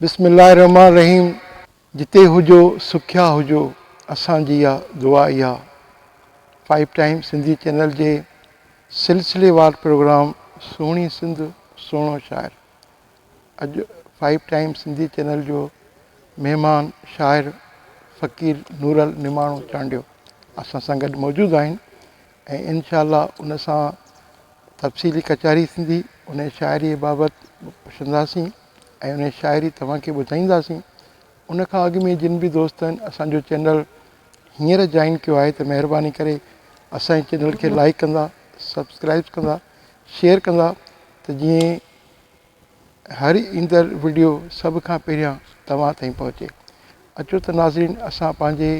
बिस्मिल्लाहिर्रहमानिर्रहीम। जिते हुजो सुखिया हुजो, असांजी इहा दुआ इहा। 5 टाइम सिंधी चैनल जे सिलसिलेवार प्रोग्राम सुहिणी सिंध सुहिणो शाइर। अॼु 5 टाइम सिंधी चैनल जो महिमान शाइर फ़क़ीर नूरल निमाणो चांडियो असां सां गॾु मौजूदु आहिनि ऐं इनशा उन सां तफ़सीली कचारी थींदी। उन शाइरीअ बाबति पुछंदासीं ऐं उन शाइरी तव्हांखे ॿुधाईंदासीं। उन खां अॻु में जिन बि दोस्तनि असांजो चैनल हींअर जॉइन कयो आहे त महिरबानी करे असांजे चैनल खे लाइक कंदा, सब्सक्राइब कंदा, शेयर कंदा त जीअं हर ईंदड़ वीडियो सभ खां पहिरियां तव्हां ताईं पहुचे। अचो त नाज़रीन, असां पंहिंजे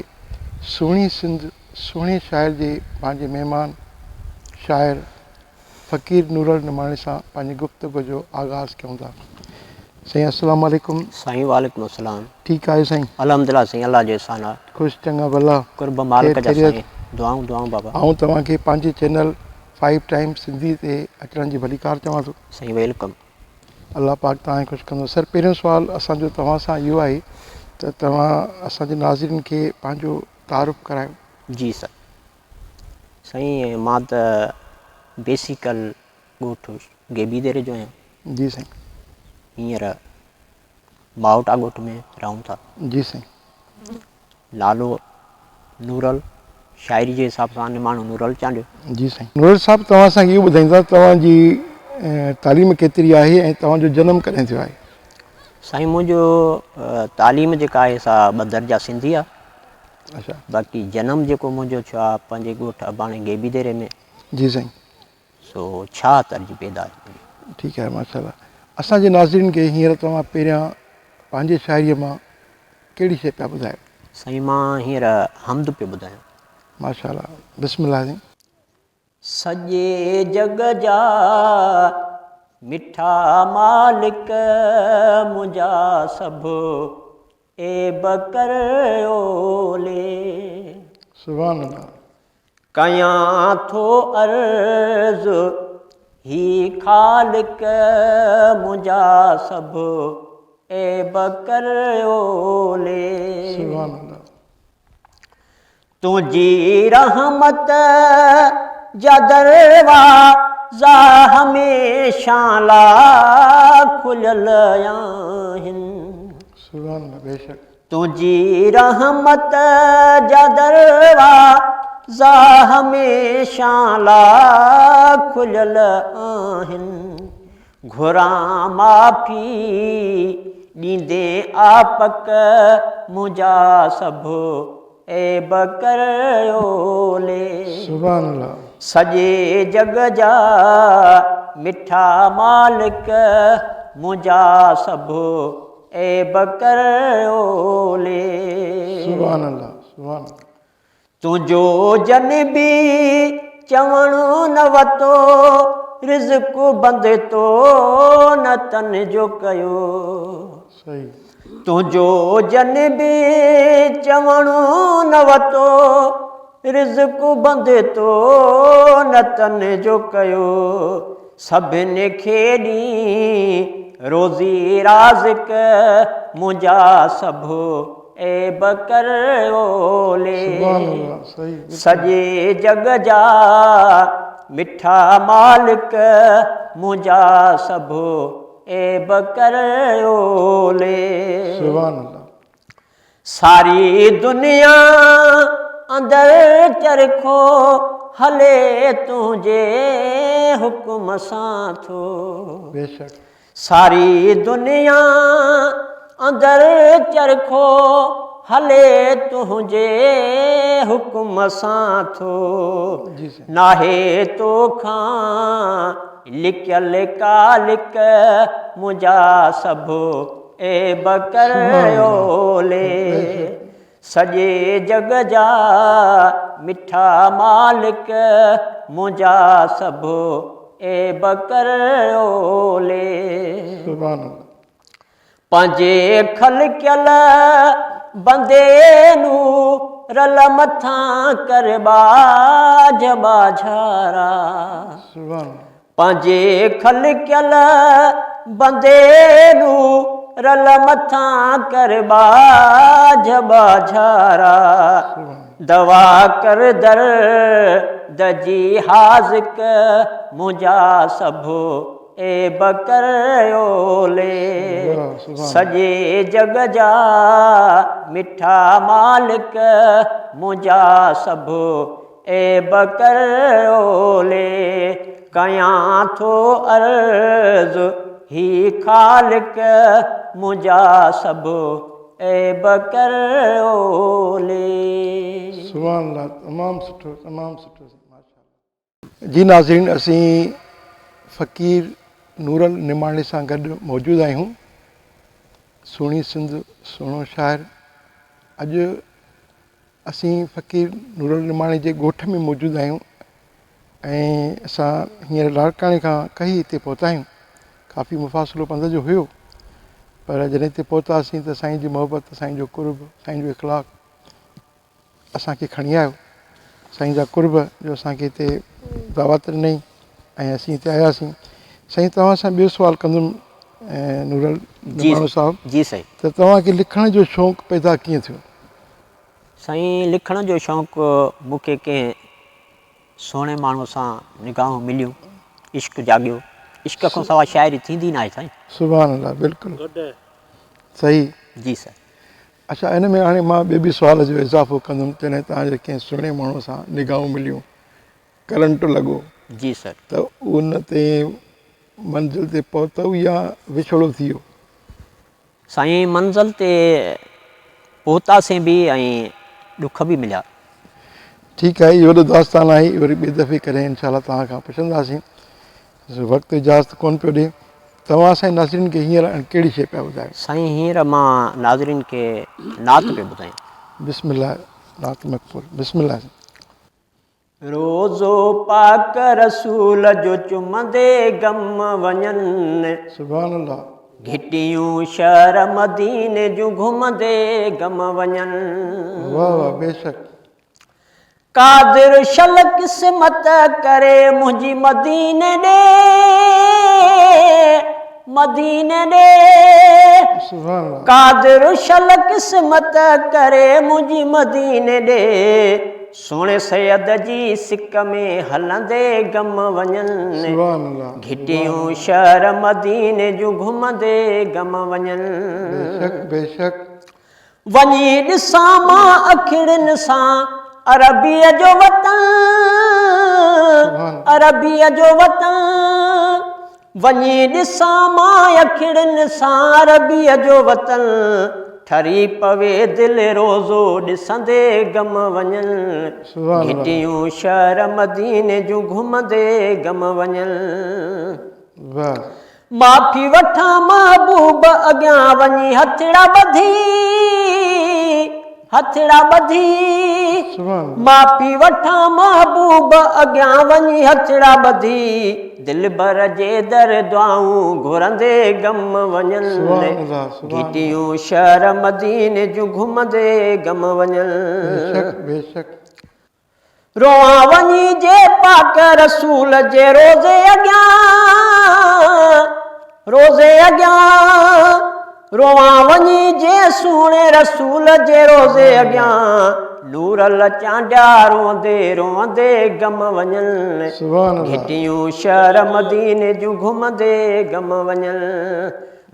सुहिणी सिंध सुहिणे शाइर जे पंहिंजे महिमान शाइर फ़क़ीर नूरल निमाणे सां पंहिंजी गुफ़्तगू जो आगाज़ कयूं था। साईं अस्सलाम वालेकुम। साईं वालेकुम अस्सलाम। ठीकु आहे साईं? अल्हम्दुलिल्लाह साईं, अल्लाह जे एहसान आहे। ख़ुशि चङा भला कुर्ब मालिक जा साईं। दुआऊं बाबा। ऐं तव्हांखे पंहिंजे चैनल 5 टाइम सिंधी ते अचण जी भली कार चवां थो। साईं वेलकम। अल्लाह पाक तव्हांखे ख़ुशि कंदो। सर, पहिरियों सुवालु असांजो तव्हां सां इहो आहे त तव्हां असांजे नाज़रीन खे पंहिंजो तारुफ़ करायो। जी सर। साईं मां त बेसिकल ॻोठु गेबीदेरे जो आहियां। जी साईं। हींअर मावटा ॻोठ में रहूं था। जी साईं। नालो नूरल, शाइरी जे हिसाब सां निमाणो नूरल चांडियो। जी साईं। नूरल साहिबु, तव्हां असांखे इहो ॿुधाईंदा तव्हांजी तालीम केतिरी आहे ऐं तव्हांजो जनमु कॾहिं थियो आहे? साईं मुंहिंजो तालीम जेका आहे सा 2 दर्जा सिंधी आहे। अच्छा। बाक़ी जनमु जेको मुंहिंजो थियो आहे पंहिंजे ॻोठु अबाणे गेबीदेरे में। जी साईं। सो 76 जी पैदाइश। ठीकु आहे, माशाल्लाह। असांजे नाज़रीन खे हींअर तव्हां पहिरियां पंहिंजे शाइरीअ मां कहिड़ी शइ पिया ॿुधायो? साईं मां हींअर हमद पियो ॿुधायां। माशाल्लाह, बिस्मिल्लाह साईं। सॼे जग जा मिठा मालिक मुंहिंजा सभु ऐब करियोले। सुभान अल्लाह। कयां थो अर्ज़ ही ख़ालिक मुंहिंजा सभु ऐब करियोले। सुभान अल्लाह। तुंहिंजी रहमत जा दरवाज़ा हमेशा लाइ खुलियल आहिनि। सुभान अल्लाह, बेशक। तुंहिंजी रहमत जा दरवाज़ा हमेशा लाइ खुलियल आहिनि। घुरां माफ़ी ॾींदे आपक मुंहिंजा सभु ऐब करियोले। सुभान अल्लाह। सॼे जग जा मिठा मालिक मुंहिंजा सभु ऐब करियोले। सुभान अल्लाह। सुभान अल्लाह। तुंहिंजो जन बि चवणो न वतो, रिज़्क़ बंदि तो न तन जो कयो। सही। तुंहिंजो जन बि चवणो न वतो, रिज़्क़ बंदि तो न तन जो कयो। सभिनी खे ॾीं रोज़ी राज़िक मुंहिंजा सभु ऐब करियोले। सुभान अल्लाह। सही। सॼे जग जा मिठा मालिक मुंहिंजा सभु ऐब करियोले। सुभान अल्लाह। सारी दुनिया अंदरि चरखो हले तुंहिंजे हुकुम सां थो। बेशक। सारी दुनिया अंदरि चरखो हले तुंहिंजे हुकुम सां थो। जी साईं। नाहे तोखां लिकियल कालिक मुंहिंजा सभु ऐब करियोले। सॼे जग जा मिठा मालिक मुंहिंजा सभु ऐब करियोले। सुभान अल्लाह। पंहिंजे खलकियल बंदे नूं रल मथां कर बाझ बाझारा। सुभान। पंहिंजे खलकियल बंदे नूं रल मथां कर बाझ बाझारा दवा कर दर्द जी हाज़िक मुंहिंजा सभु ऐब कर ओले सॼे जग जा मिठा मालिक मुंहिंजा सभु ऐब कर ओले कयां थो अर्ज़ ही ख़ालिक मुंहिंजा सभु ऐब कर ओले। सुभान अल्लाह, तमामु सुठो, तमामु सुठो, माशाअल्लाह। जी नाज़रीन, असीं फ़क़ीर नूरल निमाणी सां गॾु मौजूदु आहियूं। सुहिणी सिंध, सुहिणो शाइर। अॼु असीं फ़क़ीर नूरल निमाणी जे ॻोठ में मौजूदु आहियूं ऐं असां हींअर लाड़काणे खां कही हिते पहुता आहियूं। काफ़ी मुफ़ासिलो पंध जो हुयो, पर जॾहिं हिते पहुतासीं त साईं जी मोहबत, साईं जो कुर्ब, साईं जो इख़लाक़ असांखे खणी आयो। साईं जा कुर्ब जो असांखे हिते दावत ॾिनई ऐं असीं हिते आयासीं। साईं, तव्हां सां ॿियो सुवालु कंदुमि नूरल निमाणो साहिबु। जी साईं। त तव्हांखे लिखण जो शौक़ु पैदा कीअं थियो? साईं, लिखण जो शौक़ु मूंखे कंहिं सुहिणे माण्हूअ सां निगाहूं मिलियूं, इश्क जाॻियो। इश्क खां सवाइ शाइरी थींदी न आहे साईं। सुभान अल्लाह, बिल्कुलु सही। जी साईं। अच्छा, हिन में हाणे मां ॿिए बि सुवाल जो इज़ाफ़ो कंदुमि। जॾहिं तव्हांजे कंहिं सुहिणे माण्हूअ सां निगाहूं मिलियूं, करंट लॻो, जी सर, त उन ते मंज़िल ते पहुतव या विछोड़ो थी वियो? साईं, मंज़िल ते पहुतासीं बि ऐं ॾुख बि मिलिया। ठीकु आहे, इहो त दास्तान आहे, वरी ॿिए दफ़े करे इनशा तव्हां खां पुछंदासीं। वक़्तु इजाज़त कोन पियो ॾिए। तव्हां असांजे नाज़रीन खे हींअर कहिड़ी शइ पिया ॿुधायो? साईं, हींअर मां नाज़रीन खे नात पियो ॿुधायां। बिस्मिल्लाह, नात मक़बूल, बिस्मिल्लाह। रोज़ो पाक रसूल जो चुमंदे गम वञनि, सुभान अल्लाह। घिटियूं शहर मदीने जूं घुमंदे गम वञनि। वाह वाह, बेशक। कादिर शल क़िस्मत करे मुंहिंजी मदीने ॾे, मदीने ॾे। सुभान अल्लाह। कादिर शल क़िस्मत करे मुंहिंजी मदीने ॾे, सोणे सैयद जी सिक में हलंदे गम वञनि। सुभान अल्लाह। घिटियूं शहर मदीने जूं घुमंदे गम वञनि। बेशक बेशक। वञी ॾिसां मां अखिड़ियुनि सां अरबीअ जो वतन, अरबीअ जो वतन। वञी ॾिसां मां अखिड़ियुनि सां अरबीअ जो वतन, ठरी पवे दिलि रोज़ो ॾिसंदे गम वञनि। घिटियूं शहर मदीने जूं घुमंदे गम वञनि। माफ़ी वठां महबूब अॻियां वञी हथड़ा ॿधी, हथड़ा ॿधी। माफ़ी वठां महबूब अॻियां वञी हथड़ा ॿधी, दिल भर जे दर दुआऊं घुरंदे गम वञनि। घिटियूं शहर मदीने जूं घुमंदे गम वञनि। रोआं वञी जे पाक रसूल जे रोज़े अॻियां, रोज़े अॻियां। रोआं वञी जे सुहिणे रसूल जे रोज़े अॻियां, नूरल चांडिया रोंदे रोंदे गम वञनि। घिटियूं शहर मदीने जूं घुमंदे गम वञनि।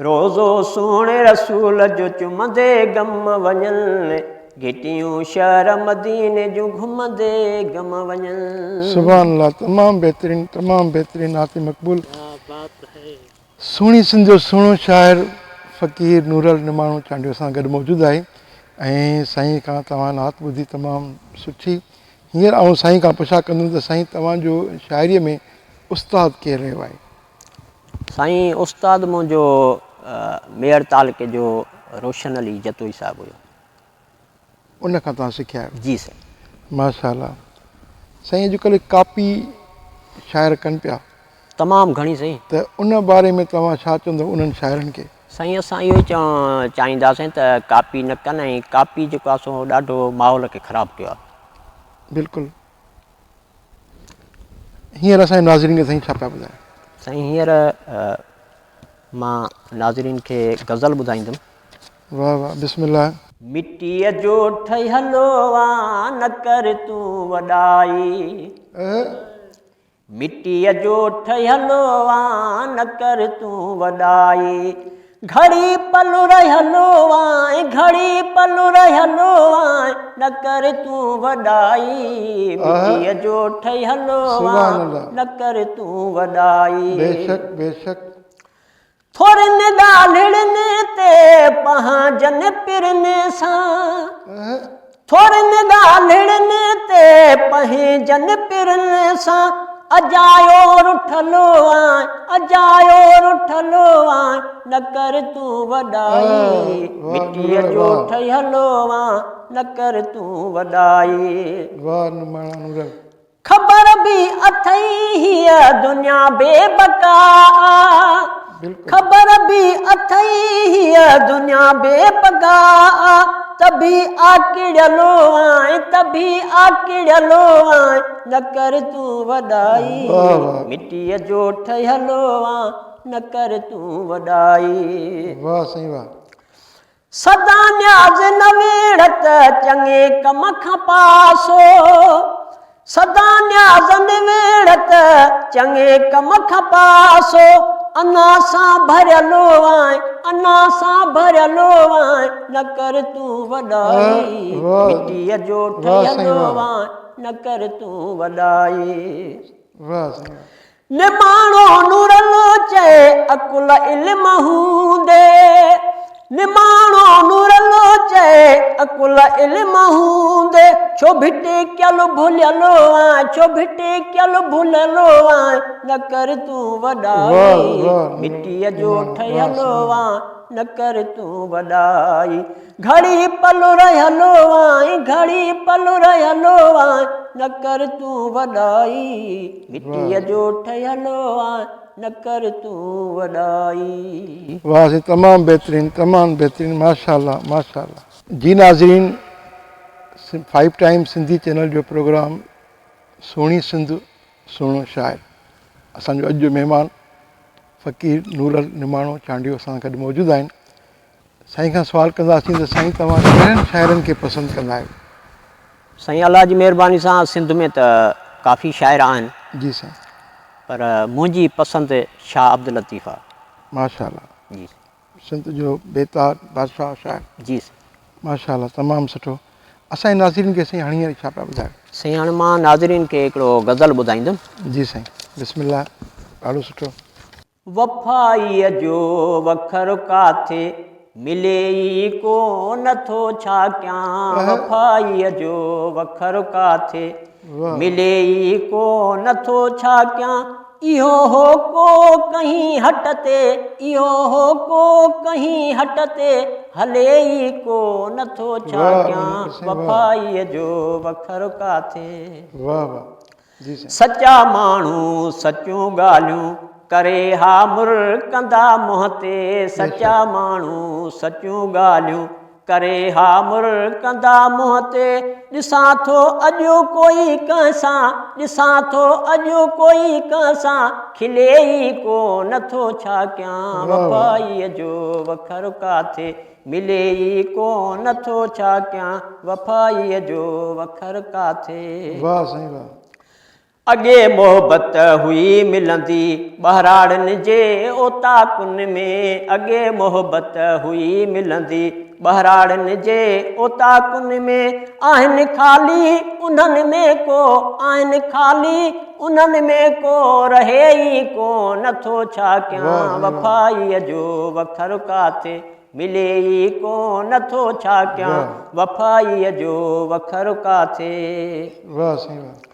रोज़ो सुहिणे रसूल जो चुमंदे गम वञनि। घिटियूं शहर मदीने जूं घुमंदे गम वञनि। सुभान अल्लाह, तमामु बहितरीन, तमामु बहितरीन, नात मक़बूल। सुहिणी सिंध जो सुहिणो शाइर फ़क़ीर नूरल निमाणो चांडियो सां गॾु मौजूदु आहे ऐं साईं खां तव्हां नात ॿुधी तमामु सुठी। हींअर आउं साईं खां पुछा कंदुमि त साईं, तव्हांजो शाइरीअ में उस्तादु केरु रहियो आहे? साईं, उस्तादु मुंहिंजो मेयर तालुके जो रोशन अली जतोई साहिबु हुयो। उन खां तव्हां सिखिया आहियो? जी साईं। माशाअल्लाह। साईं, अॼुकल्ह कापी शाइर कनि पिया तमामु घणी साईं, त उन बारे में तव्हां छा चवंदव उन्हनि शाइरनि खे? साईं, असां इहो ई चवणु चाहींदासीं त कापी न कनि, ऐं कापी जेको आहे सो ॾाढो माहौल खे ख़राबु कयो आहे। बिल्कुलु। हींअर असांजे नाज़रीन खे साईं छा पिया ॿुधायो? साईं, हींअर मां नाज़रीन खे गज़ल ॿुधाईंदुमि। वाह वाह, बिस्मिल्लाह। मिटीअ जो ठहियलो आ न कर तूं वॾाई, मिटीअ जो ठहियलो आ न कर तूं वॾाई, घड़ी पल रहियलो आहे, घड़ी पल रहियलो आहे न कर तूं वॾाई, मिटीअ जो ठहियलो सुभान आहे अल्लाह। न कर तूं वॾाई। बेशक बेशक। थोरनि ॻाल्हियुनि ते पंहिंजनि पिरनि सां, थोरनि ॻाल्हियुनि ते पंहिंजनि पिरनि सां, अजायो रुठलो आहे, अजायो रुठलो आहे न कर तूं वॾाई, मिटीअ जो ठहियलो आहे न कर तूं वॾाई। वाह निमाणा नूरल। ख़बर बि अथई हीअ दुनिया बेबका, ख़बर बि अथई हीअ दुनिया बेबका, तभी आकिड़ियलो आहे, तभी आकिड़ियलो आहे न कर तूं वॾाई, मिटीअ जो ठहियलो आहे न कर तूं वॾाई। वाह साईं वाह। सदा न्याज़ न वेड़त चङे कम खां पासो, सदा न्याज़ न वेड़त चङे कम खां पासो, अना सां भरियलो आहे, अना सां भरियलो आहे न कर तूं वॾाई, मिटीअ जो ठहियलो आहे न कर तूं वॾाई। निमाणो नूरलो चए अकुल इल्म हूंदे, निमाणो नूरलो चए अकुल इल्म हूंदे, छो भिटे कयल भुलियलो आहे, छो भिटे कयल भुलियलो आहे न कर तूं वॾाई, मिटीअ जो ठहियलो आहे न कर तूं वॾाई, घड़ी पल रहियलो आहे, घड़ी पल रहियलो आहे न कर तूं वॾाई, मिटीअ जो ठहियलो आहे न कर तूं वॾाई। वाह से तमाम बेहतरीन, तमाम बेहतरीन, माशाअल्लाह माशाअल्लाह। जी नाज़रीन, 5 टाइम सिंधी चैनल जो प्रोग्राम सुहिणी सिंध सुहिणो शाइर, असांजो अॼु जो महिमान फ़क़ीर नूरल निमाणो चांडियो असां गॾु मौजूदु आहिनि। साईं खां सवाल कंदासीं त साईं तव्हां कहिड़नि शाइरनि खे पसंदि कंदा आहियो? साईं अल्लाह जी महिरबानी सां सिंध में त काफ़ी शाइर आहिनि। जी साईं। पर मुंहिंजी पसंदि शाह अब्दुल लतीफ़ आहे। माशाअल्लाह। जी सिंध जो बेतार बादशाह शाइर। जी माशाअल्लाह, तमामु सुठो। असांजे नाज़रीन खे साईं हाणे छा पिया ॿुधायो? साईं हाणे मां नाज़रीन खे हिकिड़ो गज़ल ॿुधाईंदुमि। जी साईं, बिस्मिल्लाह। ॾाढो सुठो। वफ़ाईअ जो वखर काथे मिले ई को नथो छा कयां, वफ़ाईअ जो वखर काथे मिले ई को नथो छा कयां, इहो हो को कहीं हट ते, इहो हो को कहीं हट ते हले ई को नथो छा कयां, वफ़ाईअ जो वखर काथे। वाह वाह। जी साईं। सचा माण्हू सचियूं ॻाल्हियूं करे हा मुर कंदा मुंहं ते, सचा माण्हू सचियूं ॻाल्हियूं करे हा मुर कंदा मुंहं ते, ॾिसां थो अॼु कोई कंहिंसां, ॾिसां थो अॼु कोई कंहिंसां खिले ई को नथो छा कयां, वफ़ाईअ जो वखर काथे मिले ई को नथो छा कयां, वफ़ाईअ जो वखर काथे। वाह साईं वाह। अॻे मोहबत हुई मिलंदी ॿहिराड़नि जे ओताकुन में, अॻे मोहबत हुई मिलंदी ॿहिराड़नि जे ओताकुन में, आहिनि ख़ाली उन्हनि में को, आहिनि ख़ाली उन्हनि में को रहे ई को नथो छा कयां, वफ़ाईअ जो वखर काथे मिले ई को नथो छा कयां, वफ़ाईअ जो वखर काथे। वाह साईं वाह।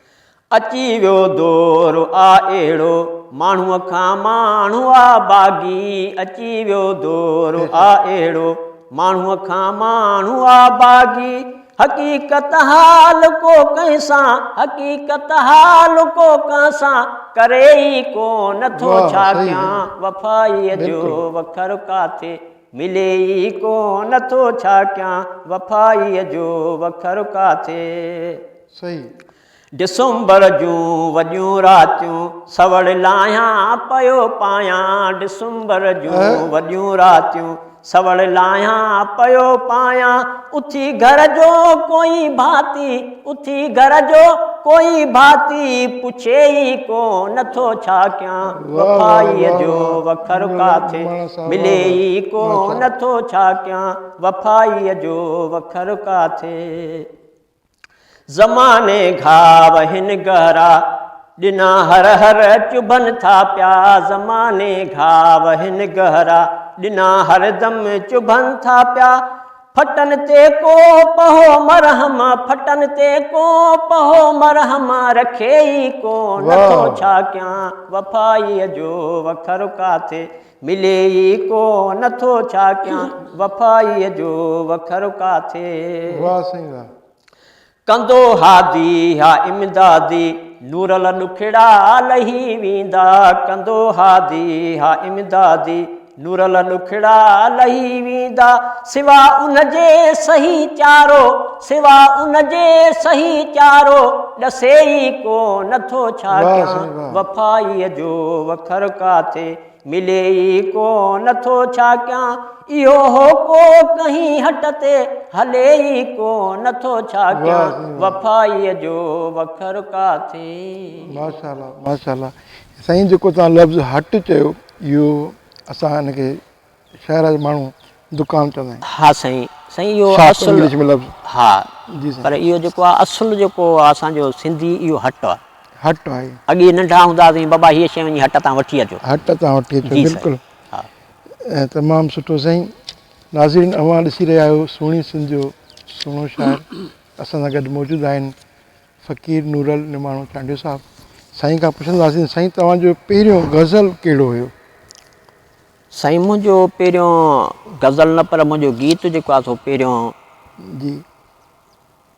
अची वियो दौरु आ अहिड़ो माण्हूअ खां माण्हू आ बाग़ी, अची वियो दौरु आ अहिड़ो माण्हूअ खां माण्हू आ बाग़ी, हक़ीक़त हाल को कंहिंसां, हक़ीक़त हाल को कंहिंसां करे ई को नथो छा कयां, वफ़ाईअ जो वखर काथे मिले ई को नथो छा कयां, वफ़ाईअ जो वखर काथे। सही। डिसंबर जूं वॾियूं रातियूं सवड़ लाहियां पियो पायां डिसंबर जूं वॾियूं रातियूं सवड़ लाहियां पियो पायां उथी घर जो कोई भाती उथी घर जो कोई भाती पुछे ई को नथो छा कयां वफ़ाईअ जो वखर काथे मिले ई को नथो छा कयां वफ़ाईअ जो वखर काथे ज़माने घाव हिन गहरा ॾिना हर हर चुभन था पिया ज़माने घाव हिन गहरा ॾिना हरदम चुभन था पिया फटन ते को पहो मरहम फटन ते को पहो मरहम रखे ई को नथो छा कयां वफ़ाईअ जो वखर काथे मिले ई को नथो छा कयां वफ़ाईअ जो वखर काथे वाह साईं वाह कंदो हादी हा इमदादी नूरल ॾुखिड़ा लही वेंदा कंदो हादी हा इमदादी नूरल ॾुखिड़ा लही वेंदा सिवा उन जे सही चारो सिवा उन जे सही चारो ॾसे ई को नथो छा कयां वफ़ाईअ जो वखर काथे मिले ई को नथो छा कयां इहो हो को कहीं हट ते हले ई को नथो छा कयां वफ़ाईअ जो वखर काथे माशाल्लाह माशाल्लाह साईं जेको तव्हां लफ़्ज़ हट चयो इहो असां हिनखे शहर जा माण्हू दुकान चवंदा आहियूं हा साईं साईं इहो शास्त्र इंग्लिश में लफ़्ज़ हा जी साईं पर इहो जेको आहे असुलु जेको आहे असांजो सिंधी इहो हट आहे हट आहे अॻे नंढा हूंदासीं बाबा हीअ शइ वञी हट तां वठी अचो हट तव्हां वठी अचो जी बिल्कुलु हा ऐं तमामु सुठो साईं नाज़रीन अवां ॾिसी रहिया आहियो सुहिणी सिंध जो सुहिणो शाइर असां सां गॾु मौजूदु आहिनि फ़क़ीर नूरल निमाणो चांडियो साहिबु साईं खां पुछंदासीं साईं तव्हांजो पहिरियों गज़ल कहिड़ो हुयो साईं मुंहिंजो पहिरियों गज़ल न पर मुंहिंजो गीत जेको आहे सो पहिरियों जी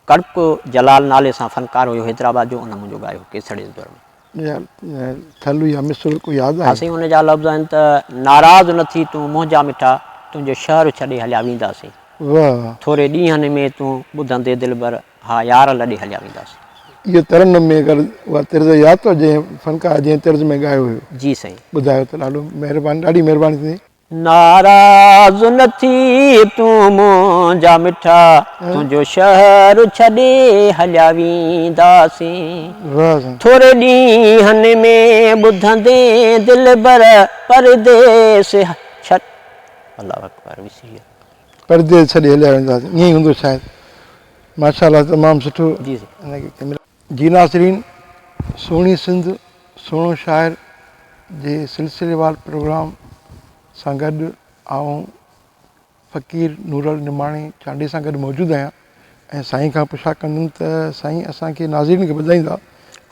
कड़क जलाल नाले सां फ़नकार हुयो हैदराबाद जो उन मुंहिंजो ॻायो केसर जे दौर में थल या मिसर को यादि हा आहे साईं हुन जा लफ़्ज़ आहिनि त नाराज़ न थी तूं मुंहिंजा मिठा तुंहिंजो शहरु छॾे हलिया वेंदासीं वाह थोरे ॾींहंनि में तूं ॿुधंदे दिलबर हा यार लॾे हलिया वेंदासीं इहो तरन में अगरि उहा तर्ज़ यादि अथव जंहिं फ़नकार जंहिं तर्ज़ में ॻायो हुयो जी साईं ॿुधायो त ॾाढो महिरबानी ॾाढी महिरबानी थींदी नाराज़ न थी तूं मुंहिंजा मिठा तुंहिंजो शहरु छॾे हलिया वेंदासीं वाह साईं थोरे ॾींहंनि में ॿुधंदे दिलबर परदेस छॾ अलाह अकबर विसी वियो परदेस छॾे हलिया वेंदासीं ईअं ई हूंदो शायदि माशाल्लाह तमामु सुठो जी हिनखे जी नाज़रीन सुहिणी सिंध सुहिणो शाइर जे सिलसिलेवार प्रोग्राम सां गॾु आऊं फ़क़ीर नूरल निमाणी चांडी सां गॾु मौजूदु आहियां ऐं साईं खां पुछा कंदुमि त साईं असांखे नाज़रीन खे ॿुधाईंदा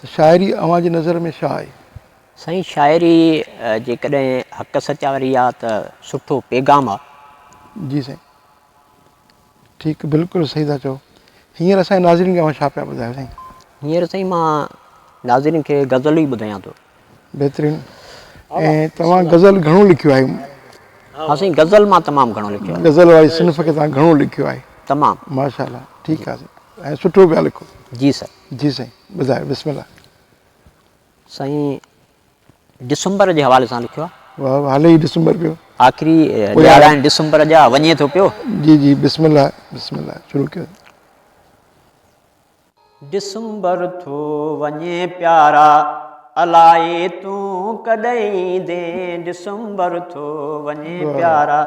त शाइरी अव्हां जी नज़र में छा आहे साईं शाइरी जेकॾहिं हक़ सचा वारी आहे त सुठो पैगाम आहे जी साईं ठीकु बिल्कुलु सही था चओ हींअर असांजे नाज़रीन खे अव्हां छा पिया ॿुधायो साईं हींअर साईं मां नाज़रीन खे गज़ल ई ॿुधायां थो बहितरीनु ऐं तव्हां गज़ल घणो लिखियो आहे हा साईं गज़ल मां तमामु घणो लिखियो आहे गज़ल वारी सिन्फ़ खे तव्हां घणो लिखियो आहे तमामु माशाल्लाह ठीकु आहे साईं ऐं सुठो पिया लिखो जी साईं जी साईं ॿुधायो बिस्मिल्लाह साईं डिसंबर जे हवाले सां लिखियो आहे वाह वाह हले ई डिसंबर पियो आख़िरी ॾियारा आहिनि डिसंबर जा वञे थो पियो जी जी बिस्मिल्लाह बिस्मिल्लाह शुरू कयो डिसंबर थो वञे प्यारा अलाए तूं कॾहिं ईंदे डिसंबर थो वञे प्यारा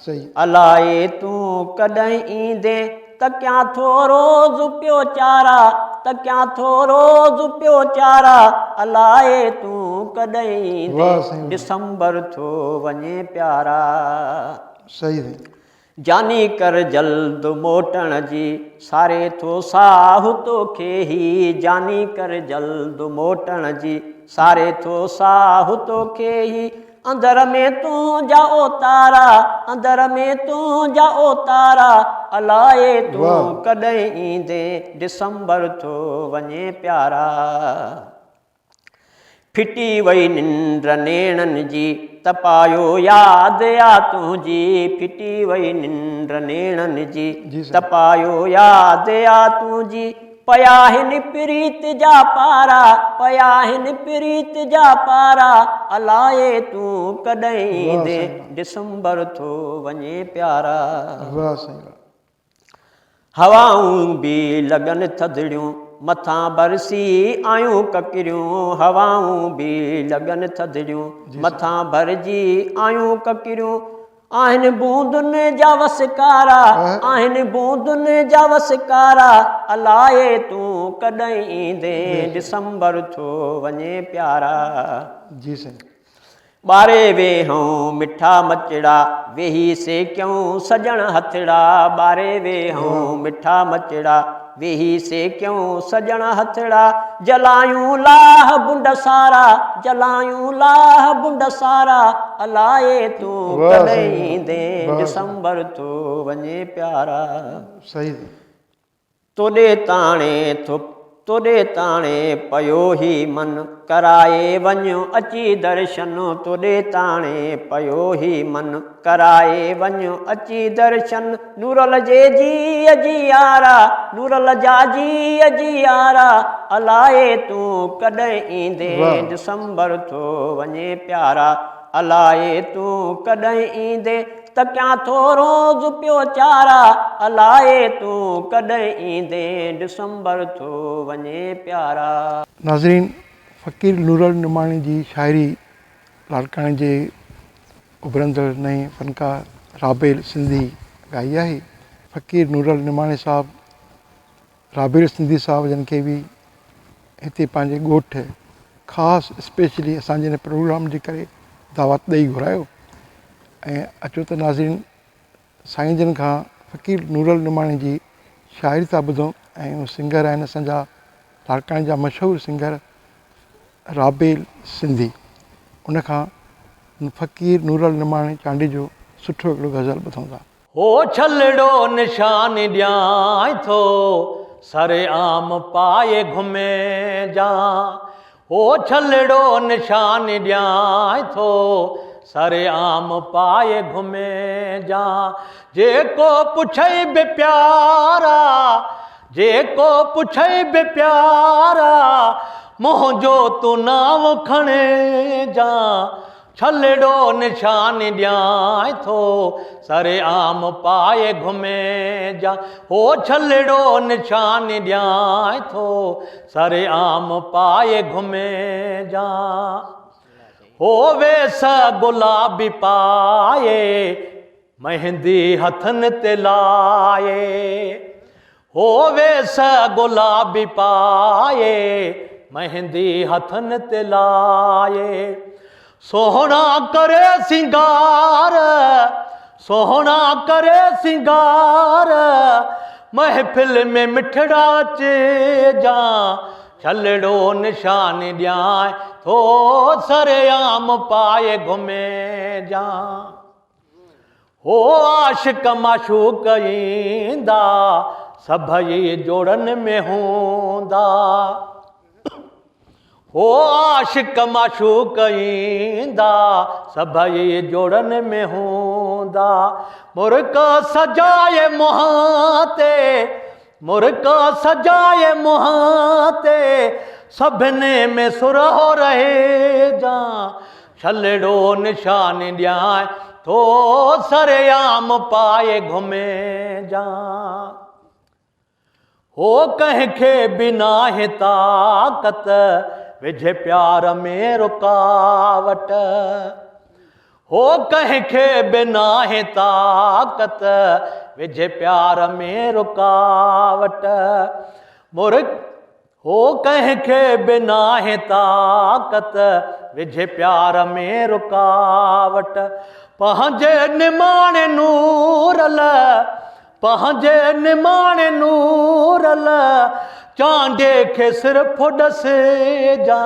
सही अलाए तूं कॾहिं ईंदे त क्या थो रोज़ पियो चारा त क्या थो रोज़ पियो चारा अलाए तूं कॾहिं ईंदे डिसंबर थो वञे प्यारा सही साईं जानी कर जल्द मोटण जी सारे थो साहु तोखे ही जानी कर जल्द मोटण जी सारे थो साहु तोखे ही अंदर में तूं जा ओ तारा अंदर में तूं जा ओ तारा अलाए तूं कॾहिं ईंदे डिसंबर थो वञे प्यारा फिटी वई निंड नेणनि जी तपायो यादि आ तुंहिंजी फिटी वई निंड नेणनि जी तपायो यादि आ तुंहिंजी पया हिन प्रीत जा पारा, पया हिन प्रीत जा पारा, अलाए तूं कॾहिं ईंदे, दिसंबर थो वञे प्यारा। वाह साईं वाह। हवाऊं बि लॻनि थधिड़ियूं, मथां बरसी आयूं ककिरियूं, हवाऊं बि लॻनि थधिड़ियूं, मथां भरिजी आयूं ककिरियूं, आहिनि बूंदुनि जा वसकारा, आहिनि बूंदुनि जा वसकारा, अलाए तूं कॾहिं ईंदे, दिसंबर थो वञे प्यारा। जी साईं। ॿारे वेहूं मिठा मचड़ा, वेही सेकियूं सजण हथड़ा, ॿारे वेहूं मिठा मचड़ा, वेही सेकियूं सजण हथड़ा, जलायूं लाह बुंड सारा, जलायूं लाह बुंड सारा, अलाए तूं कॾहिं ईंदे, दिसंबर थो वञे प्यारा। सही। तोॾे ताणे तोॾे ताणे पयो ही मन, कराए वञो अची दर्शन, तोॾे ताणे पयो ही मन, कराए वञो अची दर्शन, नूरल जे जीअ जी यारा, नूरल जा जीअ जी यारा, अलाए तूं कॾहिं ईंदे, दिसंबर थो वञे प्यारा, अलाए तूं कॾहिं ईंदे, त क्या थो रोज़ पियो चारा, अलाए तूं कॾहिं ईंदे, दिसंबर थो वञे प्यारा। नाज़रीन, फ़क़ीर नूरुल निमाणी जी शाइरी लाड़काणे जे उभरंदड़ नए फ़नकार राबेल सिंधी ॻाई आहे। फ़क़ीर नूरुल निमाणी साहब, राबेल सिंधी साहब जन खे बि हिते पंहिंजे ॻोठ ख़ासि स्पेशली असांजे हिन प्रोग्राम जे करे दावत ॾेई घुरायो। ऐं अचो त नाज़रीन, साईं जन खां फ़क़ीर नूरुल निमाणी जी शाइरी था ॿुधूं। ऐं उहे सिंगर आहिनि असांजा लाड़काणे जा मशहूरु सिंगर राबेल सिंधी, उनखां फ़क़ीर नूरुल निमाणी चांडी जो सुठो हिकिड़ो गज़ल ॿुधूं था। हो छलड़ो निशान ॾियां थो, सरे आम पाए घुमे जा, हो छलड़ो निशान ॾियां थो, सरे आम पाए घुमे जा, जेको पुछई बि प्यारा, जेको पुछई बि प्यारा, मुंहिंजो तूं नाम खणे जा, छलड़ो निशान ॾियां थो, सरे आम पाए घुमे जा, हो छलड़ो निशान ॾियां थो, सरे आम पाए घुमे जा, हो वेस गुलाबी पाए, मेहंदी हथनि ते लाए, हो वेस गुलाबी पाए, मेहंदी हथनि ते लाए, सोहणा करे सिंगार, सोहणा करे सिंगार, महफ़िल में मिठड़ा अचे जा, छलड़ो निशान ॾियां थो, सरेआम पाए घुमे जा, हो आशिक माशूक ईंदा, सभई जोड़न में हूंदा, हो आशिक माशूक ईंदा, सभई जोड़न में हूंदा, मुर्क सजाए मुहां ते, मुर्क सजाए मुहां ते, सभिनी में सुरहो रहे जा, छलड़ो निशान ॾियां थो, सरेआम पाए घुमे जा, हो कंहिंखे बि नाहे ताक़त, विझे प्यार में रुकावट, हो कंहिंखे बि नाहे ताक़त, विझे प्यार में रुकावट, हो कंहिंखे बि नाहे ताक़त, विझे प्यार में रुकावट, पंहिंजे निमाणे नूरल, पंहिंजे निमाणे नूरल, चांडे खे सिर्फ़ु ॾसे जा,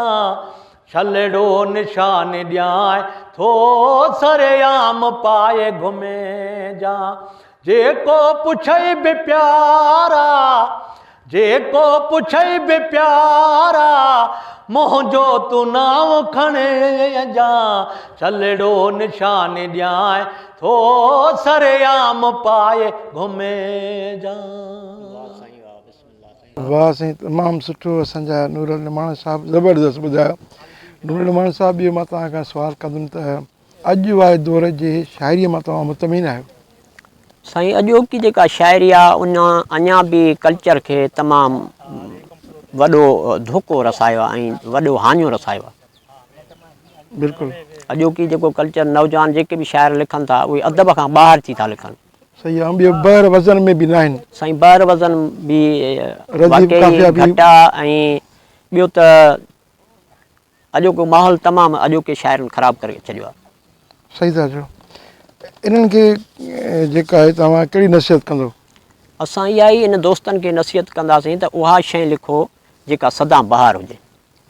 छलड़ो निशान ॾियां थो, सरेआम पाए घुमे जा, जेको पुछई बि प्यारा, जेको पुछई बि प्यारा, मुंहिंजो तूं नाम खणे जा, छलड़ो निशान ॾियां थो, सरेआम पाए घुमे जा। वाह साईं, तमामु सुठो। असांजा नूरुल निमाणी साहिबु ज़बरदस्तु ॿुधायो। नूरुल निमाणी साहिबु, ॿियो मां तव्हां खां सुवालु कंदुमि त अॼु वारे दौर जे शाइरीअ मां तव्हां मुतमिन आहियो? साईं, अॼोकी जेका शाइरी आहे उन अञा बि कल्चर खे तमामु वॾो धोखो रसायो आहे ऐं वॾो हाञो रसायो आहे। बिल्कुलु अॼोकी जेको कल्चर, नौजवान जेके बि शाइर लिखनि था उहे अदब खां ॿाहिरि थी था लिखनि। सही आहे। ॿियो बहर वज़न में बि न आहिनि साईं, ॿाहिरि वज़न बि रज़ीब काफ़िया बि। घटि आहे। ऐं ॿियो त अॼोको माहौल तमामु अॼोके शाइरनि ख़राबु करे छॾियो आहे। सही था चओ। इन्हनि खे जेका आहे तव्हां कहिड़ी नसीहत कंदो? असां इहा ई इन दोस्तनि खे नसीहत कंदासीं त उहा शइ लिखो जेका सदा बहार हुजे।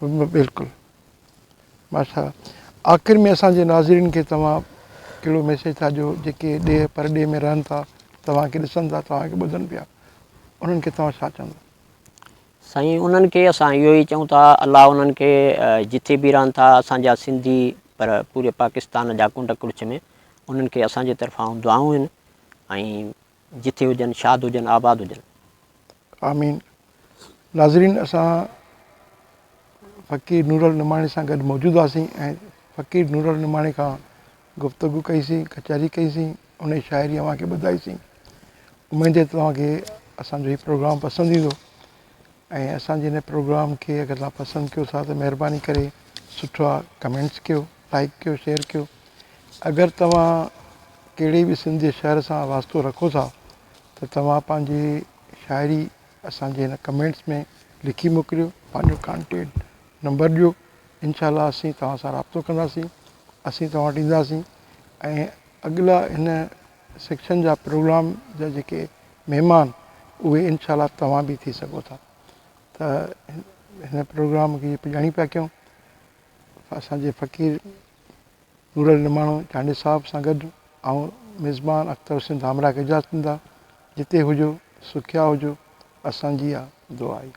बिल्कुलु माशा। आख़िर में असांजे नाज़रीन खे तव्हां कहिड़ो मैसेज था ॾियो जेके ॾे परॾे में रहनि था, तव्हांखे ॾिसनि था, तव्हांखे ॿुधनि पिया, उन्हनि खे तव्हां छा चवंदा? साईं, उन्हनि खे असां इहो ई चऊं था, अलाह उन्हनि खे जिथे बि रहनि था, असांजा सिंधी पर पूरे पाकिस्तान जा कुंड कुड़च में, उन्हनि खे असांजे तरफ़ां दुआऊं आहिनि ऐं जिथे हुजनि, शाद हुजनि, आबाद हुजनि। आमीन। नाज़रीन, असां फ़क़ीर नूरुल निमाणी सां गॾु मौजूदु हुआसीं ऐं फ़क़ीर नूरुल निमाणी खां गुफ़्तगू कईसीं, कचहरी कईसीं, उन जी शाइरी अव्हांखे ॿुधाईसीं। उमेदु आहे तव्हांखे असांजो हीउ प्रोग्राम पसंदि ईंदो ऐं असांजे हिन प्रोग्राम खे अगरि तव्हां पसंदि कयो था त महिरबानी करे सुठा कमेंट्स कयो, लाइक कयो, शेयर कयो। अगरि तव्हां कहिड़े बि सिंधी शहर सां वास्तो रखो था त तव्हां पंहिंजी शाइरी असांजे हिन कमेंट्स में लिखी मोकिलियो, पंहिंजो कॉन्टेक्ट नंबर ॾियो। इनशाला असीं तव्हां सां राब्तो कंदासीं, असीं तव्हां वटि ईंदासीं ऐं अॻिला हिन सेक्शन जा प्रोग्राम जा जेके महिमान उहे इनशाला तव्हां बि थी सघो था। त हिन प्रोग्राम खे ॼाणी पिया कयूं असांजे फ़क़ीर नूरुल निमाणी चांडी साहिब सां गॾु ऐं मिज़मान अख़्तर हुसैन धामरा खे इजाज़त ॾींदा। जिते हुजो सुखिया हुजो, असांजी इहा दुआ आहे।